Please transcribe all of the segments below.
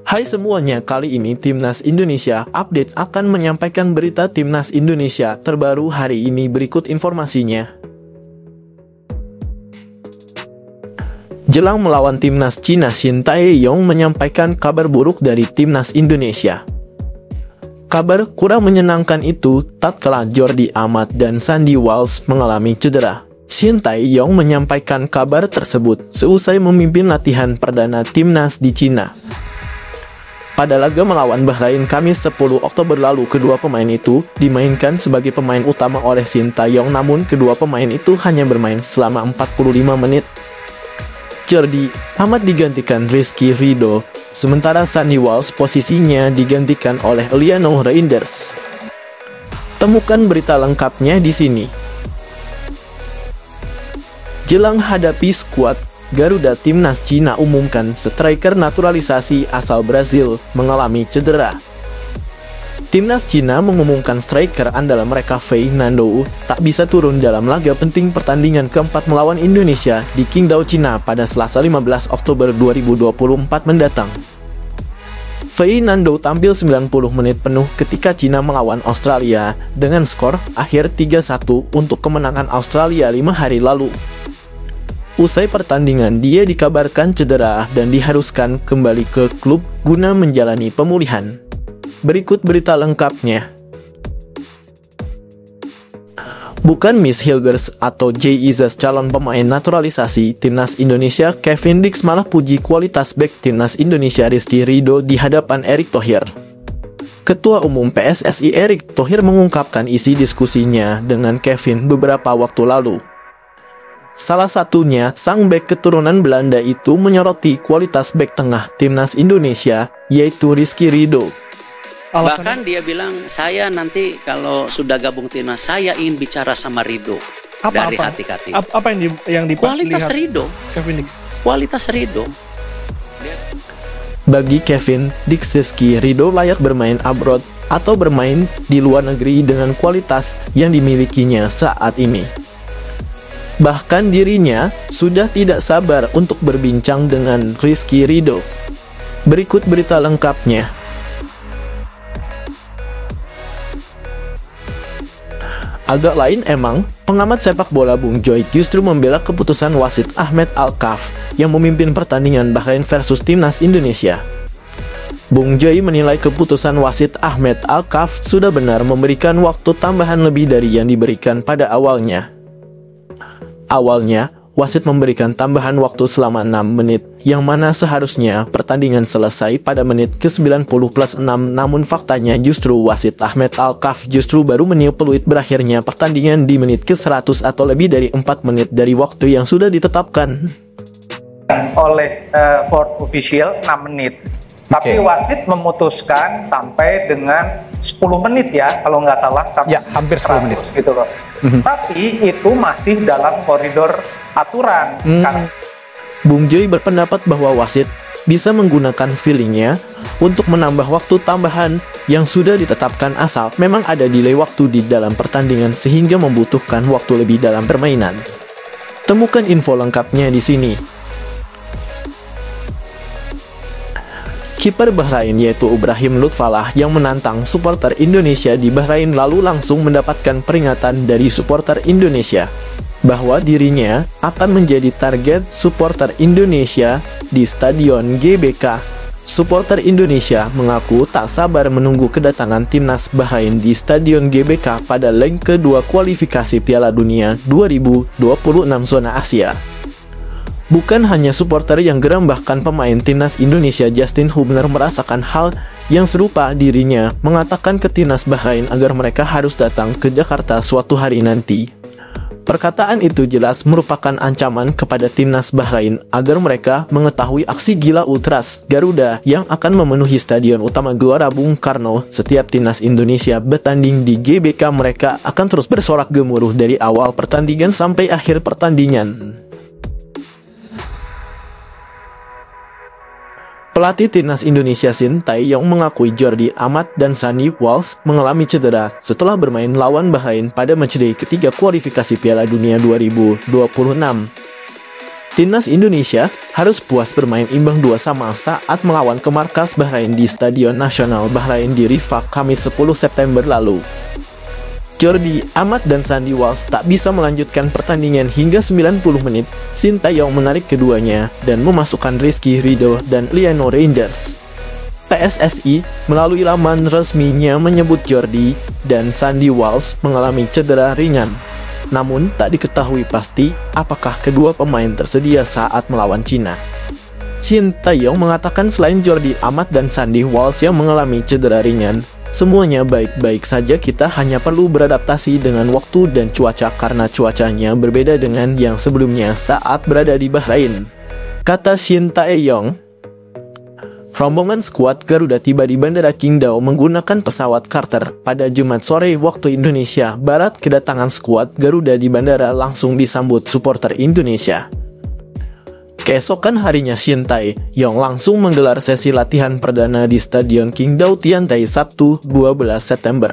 Hai semuanya, kali ini Timnas Indonesia Update akan menyampaikan berita Timnas Indonesia terbaru hari ini. Berikut informasinya. Jelang melawan Timnas Cina, Shin Tae-yong menyampaikan kabar buruk dari Timnas Indonesia. Kabar kurang menyenangkan itu tatkala Jordi Amat dan Sandy Walsh mengalami cedera. Shin Tae-yong menyampaikan kabar tersebut seusai memimpin latihan perdana Timnas di Cina. Pada laga melawan Bahrain Kamis 10 Oktober lalu, kedua pemain itu dimainkan sebagai pemain utama oleh Shin Tae-yong, namun kedua pemain itu hanya bermain selama 45 menit. Jordi Amat digantikan Rizky Ridho, sementara Sandy Walsh posisinya digantikan oleh Liano Reinders. Temukan berita lengkapnya di sini. Jelang hadapi skuad Garuda, Timnas Cina umumkan striker naturalisasi asal Brazil mengalami cedera. Timnas Cina mengumumkan striker andalan mereka Fernando tak bisa turun dalam laga penting pertandingan keempat melawan Indonesia di Qingdao, Cina pada Selasa 15 Oktober 2024 mendatang. Fernando tampil 90 menit penuh ketika Cina melawan Australia dengan skor akhir 3-1 untuk kemenangan Australia 5 hari lalu. Usai pertandingan, dia dikabarkan cedera dan diharuskan kembali ke klub guna menjalani pemulihan. Berikut berita lengkapnya. Bukan Miss Hilgers atau Jay Izzas calon pemain naturalisasi Timnas Indonesia, Kevin Dix malah puji kualitas bek Timnas Indonesia Rizky Ridho di hadapan Erick Thohir. Ketua Umum PSSI Erick Thohir mengungkapkan isi diskusinya dengan Kevin beberapa waktu lalu. Salah satunya, sang bek keturunan Belanda itu menyoroti kualitas bek tengah Timnas Indonesia, yaitu Rizky Ridho. Bahkan dia bilang, saya nanti kalau sudah gabung Timnas, saya ingin bicara sama Ridho dari hati ke hati. Apa yang kualitas Ridho. Kevin Dix. Kualitas Ridho. Bagi Kevin Dix, Rizky Ridho layak bermain abroad atau bermain di luar negeri dengan kualitas yang dimilikinya saat ini. Bahkan dirinya sudah tidak sabar untuk berbincang dengan Rizky Ridho. Berikut berita lengkapnya. Agak lain emang, pengamat sepak bola Bung Joy justru membela keputusan wasit Ahmed Alkaf yang memimpin pertandingan Bahrain versus Timnas Indonesia. Bung Joy menilai keputusan wasit Ahmed Alkaf sudah benar memberikan waktu tambahan lebih dari yang diberikan pada awalnya. Awalnya, wasit memberikan tambahan waktu selama 6 menit, yang mana seharusnya pertandingan selesai pada menit ke-90+6, namun faktanya justru wasit Ahmed Alkaf justru baru meniup peluit berakhirnya pertandingan di menit ke-100 atau lebih dari 4 menit dari waktu yang sudah ditetapkan. Oleh fourth official 6 menit. Tapi wasit memutuskan sampai dengan 10 menit ya, kalau nggak salah. Ya, hampir 10 menit. Gitu loh. Tapi itu masih dalam koridor aturan. Bung Joy berpendapat bahwa wasit bisa menggunakan feelingnya untuk menambah waktu tambahan yang sudah ditetapkan asal memang ada delay waktu di dalam pertandingan sehingga membutuhkan waktu lebih dalam permainan. Temukan info lengkapnya di sini. Kiper Bahrain yaitu Ibrahim Lutfalah yang menantang supporter Indonesia di Bahrain lalu langsung mendapatkan peringatan dari supporter Indonesia bahwa dirinya akan menjadi target supporter Indonesia di Stadion GBK. Supporter Indonesia mengaku tak sabar menunggu kedatangan timnas Bahrain di Stadion GBK pada leg kedua kualifikasi Piala Dunia 2026 zona Asia. Bukan hanya supporter yang geram, bahkan pemain timnas Indonesia Justin Hubner merasakan hal yang serupa. Dirinya mengatakan ke timnas Bahrain agar mereka harus datang ke Jakarta suatu hari nanti. Perkataan itu jelas merupakan ancaman kepada timnas Bahrain agar mereka mengetahui aksi gila Ultras Garuda yang akan memenuhi Stadion Utama Gelora Bung Karno. Setiap timnas Indonesia bertanding di GBK, mereka akan terus bersorak gemuruh dari awal pertandingan sampai akhir pertandingan. Pelatih Timnas Indonesia Shin Tae-yong mengakui Jordi Amat dan Sandy Walsh mengalami cedera setelah bermain lawan Bahrain pada matchday ketiga kualifikasi Piala Dunia 2026. Timnas Indonesia harus puas bermain imbang 2-2 saat melawan ke markas Bahrain di Stadion Nasional Bahrain di Rifaq Kamis 10 September lalu. Jordi Amat dan Sandy Walsh tak bisa melanjutkan pertandingan hingga 90 menit. Sintayong menarik keduanya dan memasukkan Rizky Ridho dan Liano Reinders. PSSI melalui laman resminya menyebut Jordi dan Sandy Walsh mengalami cedera ringan. Namun tak diketahui pasti apakah kedua pemain tersedia saat melawan Cina. Sintayong mengatakan selain Jordi Amat dan Sandy Walsh yang mengalami cedera ringan, semuanya baik-baik saja, kita hanya perlu beradaptasi dengan waktu dan cuaca karena cuacanya berbeda dengan yang sebelumnya saat berada di Bahrain, kata Sintayong. Rombongan skuad Garuda tiba di Bandara Qingdao menggunakan pesawat charter pada Jumat sore waktu Indonesia Barat. Kedatangan skuad Garuda di bandara langsung disambut supporter Indonesia. Keesokan harinya Sintayong langsung menggelar sesi latihan perdana di Stadion Qingdao Tiantai Sabtu 12 September.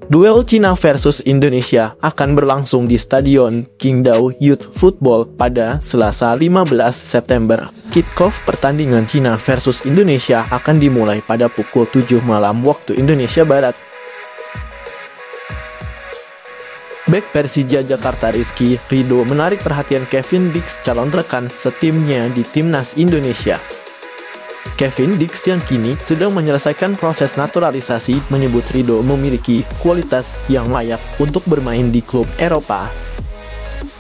Duel Cina versus Indonesia akan berlangsung di Stadion Qingdao Youth Football pada Selasa 15 September. Kick-off pertandingan Cina versus Indonesia akan dimulai pada pukul 7 malam waktu Indonesia Barat. Bek Persija Jakarta Rizky Ridho menarik perhatian Kevin Dix, calon rekan setimnya di Timnas Indonesia. Kevin Dix yang kini sedang menyelesaikan proses naturalisasi menyebut Ridho memiliki kualitas yang layak untuk bermain di klub Eropa.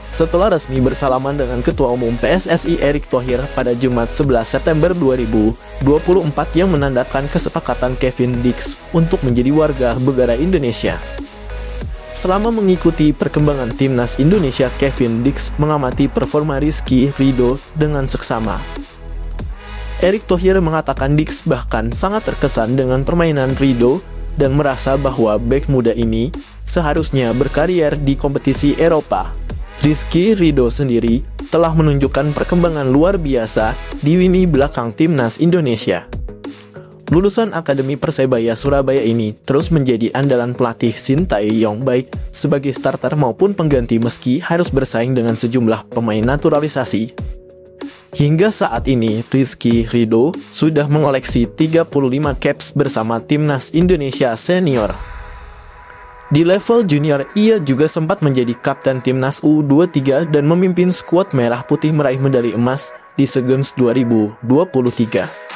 Setelah resmi bersalaman dengan Ketua Umum PSSI Erick Thohir pada Jumat 11 September 2024 yang menandakan kesepakatan Kevin Dix untuk menjadi warga negara Indonesia. Selama mengikuti perkembangan Timnas Indonesia, Kevin Dix mengamati performa Rizky Ridho dengan seksama. Erick Thohir mengatakan Dix bahkan sangat terkesan dengan permainan Ridho dan merasa bahwa bek muda ini seharusnya berkarier di kompetisi Eropa. Rizky Ridho sendiri telah menunjukkan perkembangan luar biasa di lini belakang Timnas Indonesia. Lulusan Akademi Persebaya Surabaya ini terus menjadi andalan pelatih Sintayong baik sebagai starter maupun pengganti meski harus bersaing dengan sejumlah pemain naturalisasi. Hingga saat ini, Rizky Ridho sudah mengoleksi 35 caps bersama Timnas Indonesia Senior. Di level junior, ia juga sempat menjadi kapten Timnas U23 dan memimpin skuad merah putih meraih medali emas di SEA Games 2023.